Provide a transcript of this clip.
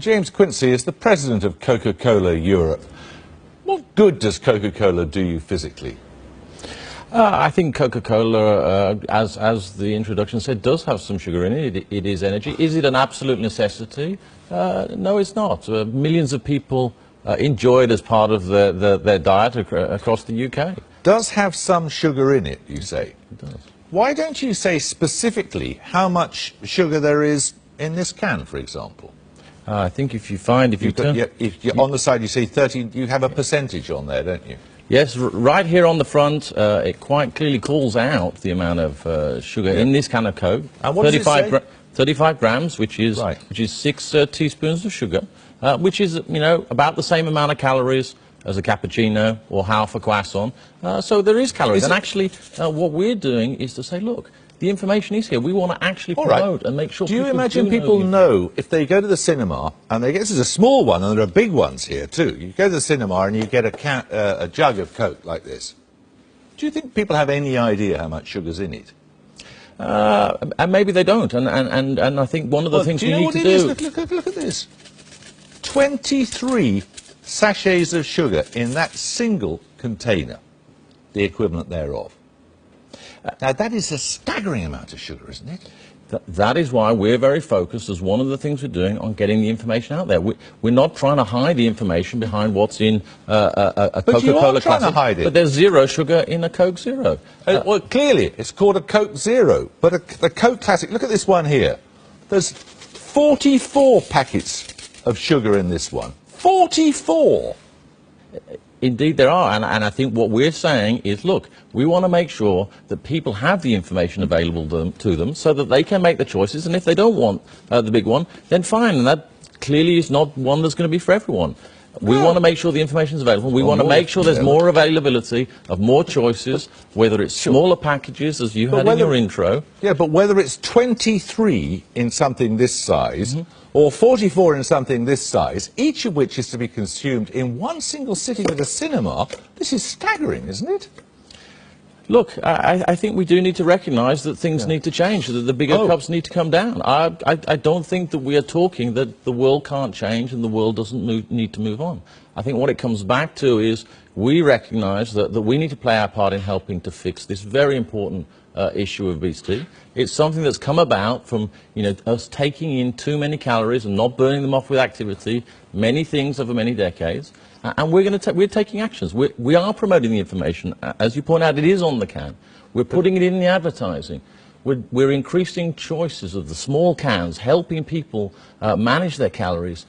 James Quincy is the president of Coca-Cola Europe. What good does Coca-Cola do you physically? I think Coca-Cola, as the introduction said, does have some sugar in it. It is energy. Is it an absolute necessity? No, it's not. Millions of people enjoy it as part of their diet across the UK. Does have some sugar in it, you say? It does. Why don't you say specifically how much sugar there is in this can, for example? I think if you find, if on the side you say 30, you have a percentage on there, don't you? Yes, right here on the front, it quite clearly calls out the amount of sugar in this can of Coke. And what does it say? 35 grams, which is Right. 6 teaspoons of sugar, which is about the same amount of calories as a cappuccino or half a croissant. So there is calories. And actually, what we're doing is to say, look, the information is here. We want to actually promote and make sure. Do you imagine people know if they go to the cinema, and they get, this is a small one, and there are big ones here too. You go to the cinema and you get a jug of Coke like this. Do you think people have any idea how much sugar's in it? And maybe they don't. And I think one of the things we need to do. Look at this. 23 sachets of sugar in that single container, the equivalent thereof. Now, that is a staggering amount of sugar, isn't it? That is why we're very focused, as one of the things we're doing, on getting the information out there. We're not trying to hide the information behind what's in a Coca-Cola Classic. To hide it. But there's zero sugar in a Coke Zero. Well, clearly, it's called a Coke Zero. But the Coke Classic, look at this one here. There's 44 packets of sugar in this one. 44! Indeed there are, and I think what we're saying is, look, we want to make sure that people have the information available to them so that they can make the choices, and if they don't want the big one, then fine, and that clearly is not one that's going to be for everyone. We want to make sure the information is available. We want to make sure there's more availability of more choices, whether it's smaller packages, as you had in your intro. Yeah, but whether it's 23 in something this size, or 44 in something this size, each of which is to be consumed in one single sitting at a cinema, this is staggering, isn't it? Look, I think we do need to recognise that things need to change, that the bigger cups need to come down. I don't think that we are talking that the world can't change and the world doesn't need to move on. I think what it comes back to is we recognise that we need to play our part in helping to fix this very important issue of obesity. It's something that's come about from us taking in too many calories and not burning them off with activity, many things over many decades. And we're taking actions. We are promoting the information. As you point out, it is on the can. We're putting it in the advertising. We're increasing choices of the small cans, helping people manage their calories.